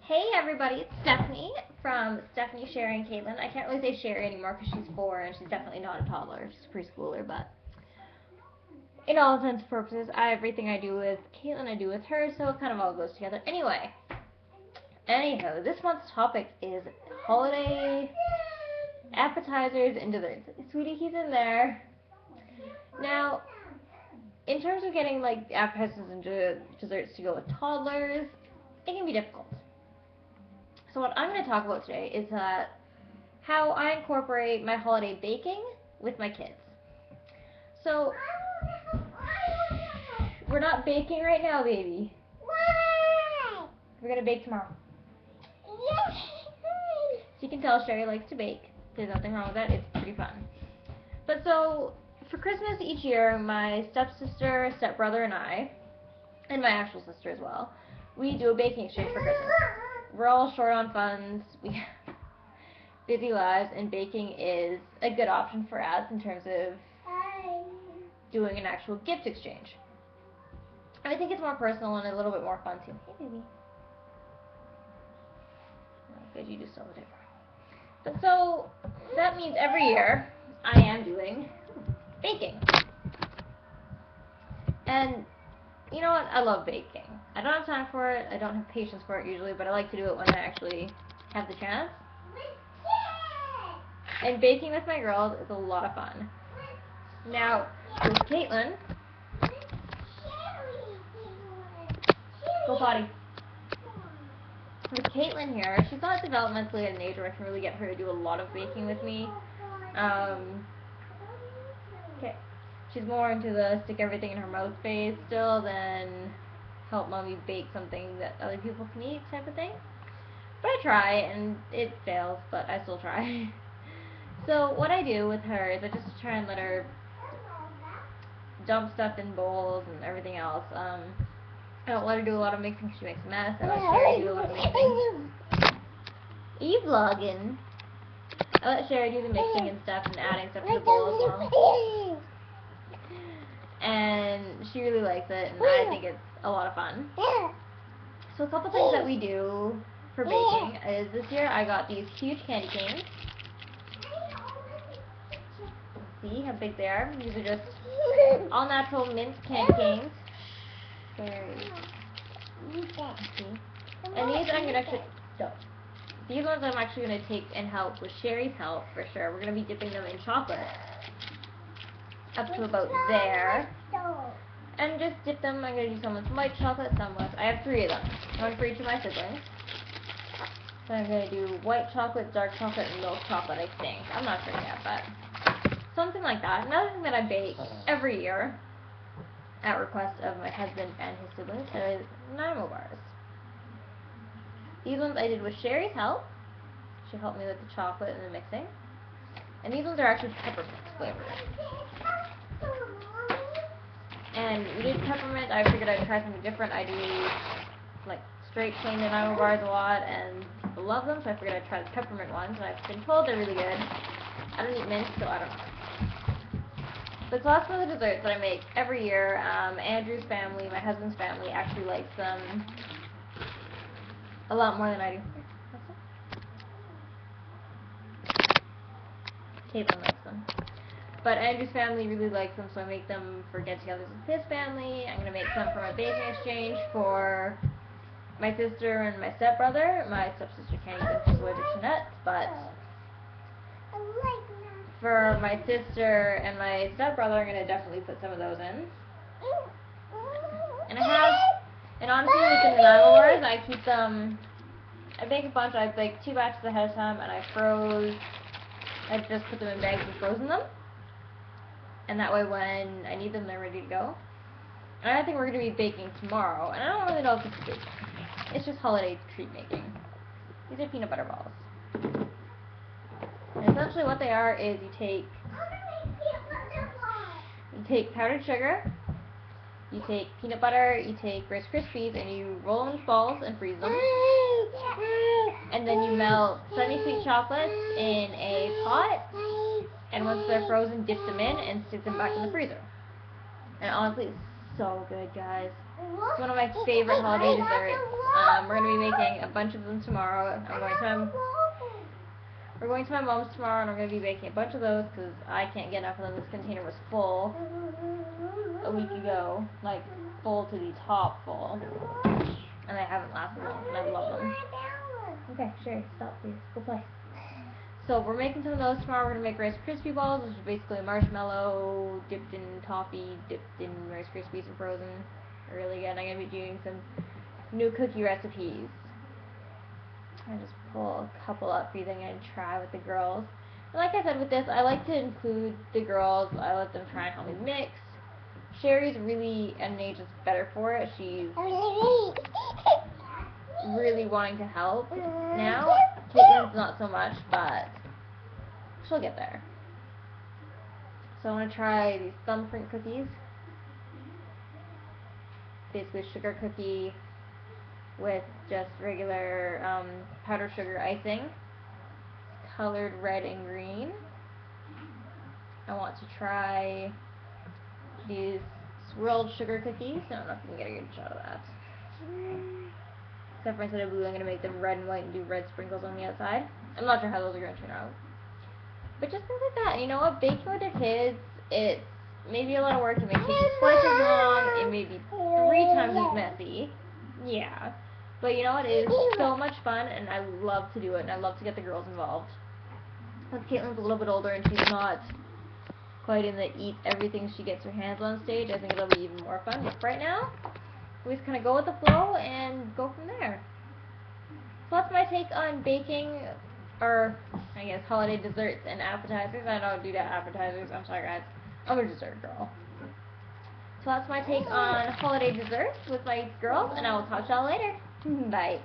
Hey everybody, it's Stephanie from Stephanie, Sherry, and Caitlin. I can't really say Sherry anymore because she's 4 and she's definitely not a toddler. She's a preschooler, but in all intents and purposes, everything I do with Caitlin, I do with her, so it kind of all goes together. Anyhow, this month's topic is holiday appetizers and desserts. Sweetie, he's in there. Now, in terms of getting like appetizers and desserts to go with toddlers, it can be difficult. So what I'm going to talk about today is how I incorporate my holiday baking with my kids. So, we're not baking right now, baby. Why? We're going to bake tomorrow. Yes. So you can tell Sherry likes to bake. There's nothing wrong with that. It's pretty fun. But so, for Christmas each year, my stepsister, stepbrother, and I, and my actual sister as well, we do a baking exchange for Christmas. We're all short on funds, we have busy lives, and baking is a good option for us in terms of doing an actual gift exchange. And I think it's more personal and a little bit more fun too. Hey baby. Oh, good, you just saw the difference. But so, that means every year I am doing baking. And you know what? I love baking. I don't have time for it. I don't have patience for it usually, but I like to do it when I actually have the chance. And baking with my girls is a lot of fun. Now, with Caitlin, go potty. With Caitlin here, she's not developmentally at an age where I can really get her to do a lot of baking with me. Okay. She's more into the stick everything in her mouth phase still than help mommy bake something that other people can eat type of thing. But I try, and it fails, but I still try. So what I do with her is I just try and let her dump stuff in bowls and everything else. I don't let her do a lot of mixing because she makes a mess. I let Sherry do a lot of mixing. Are you vlogging? I let Sherry do the mixing and stuff and adding stuff to the bowl as well. And she really likes it, and I think it's a lot of fun. So a couple things that we do for baking is this year I got these huge candy canes. See how big they are? These are just all natural minced candy canes. And these I'm gonna these ones I'm actually gonna take and help with Sherry's help for sure. We're gonna be dipping them in chocolate up to about there. And just dip them. I'm going to do some with white chocolate, some with, I have 3 of them. One for each of my siblings. So I'm going to do white chocolate, dark chocolate, and milk chocolate, I think. I'm not sure yet, but something like that. Another thing that I bake every year, at request of my husband and his siblings, is Nano bars. These ones I did with Sherry's help. She helped me with the chocolate and the mixing. And these ones are actually peppermint flavored. And we did peppermint. I figured I'd try something different. I do like straight plain Nanaimo bars a lot, and people love them, so I figured I'd try the peppermint ones, and I've been told they're really good. I don't eat mint, so I don't know. But so that's one of the desserts that I make every year. Andrew's family, my husband's family, actually likes them a lot more than I do. Caitlin likes them. But Andrew's family really likes them, so I make them for get-togethers with his family. I'm going to make some for my baking exchange for my sister and my stepbrother. My stepsister can't eat them, she's allergic to nuts, but for my sister and my stepbrother, I'm going to definitely put some of those in. And honestly, with the Nanaimo bars, I keep them, I bake a bunch. I bake 2 batches ahead of time, and I just put them in bags and frozen them. And that way when I need them, they're ready to go. And I think we're going to be baking tomorrow. And I don't really know if it's baking. It's just holiday treat making. These are peanut butter balls. And essentially what they are is you take powdered sugar, you take peanut butter, you take Rice Krispies, and you roll them into balls and freeze them. And then you melt semi-sweet chocolates in a pot. And once they're frozen, dip them in and stick them back in the freezer. And honestly, it's so good, guys. It's one of my favorite holiday desserts. We're going to be making a bunch of them tomorrow. We're going to my mom's tomorrow, and we're going to be baking a bunch of those because I can't get enough of them. This container was full a week ago, like full to the top full, and they haven't lasted long, and I love them. Okay, Sherry, stop please. Go play. So we're making some of those tomorrow. We're going to make Rice Krispie balls, which is basically marshmallow dipped in toffee, dipped in Rice Krispies and frozen. Really good. I'm going to be doing some new cookie recipes. I just pull a couple up for you that I'm going to try with the girls. And like I said with this, I like to include the girls. I let them try and help me mix. Sherry's really at an age that's better for it. She's really wanting to help now. Caitlin's not so much, but she'll get there. So I want to try these thumbprint cookies. Basically sugar cookie with just regular powdered sugar icing, colored red and green. I want to try these swirled sugar cookies. I don't know if you can get a good shot of that. Except for instead of blue, I'm going to make them red and white and do red sprinkles on the outside. I'm not sure how those are going to turn out. But just things like that. You know what? Baking with the kids, it's maybe a lot of work. It may take you twice as long. It may be 3 times as messy. Yeah. But you know what? It is so much fun, and I love to do it, and I love to get the girls involved. Once Caitlin's a little bit older and she's not quite in the eat everything she gets her hands on stage, I think it'll be even more fun. But right now, we just kind of go with the flow and go from there. So that's my take on baking, or I guess holiday desserts and appetizers. I don't do that appetizers. I'm sorry guys. I'm a dessert girl. So that's my take on holiday desserts with my girls, and I will talk to y'all later. Bye.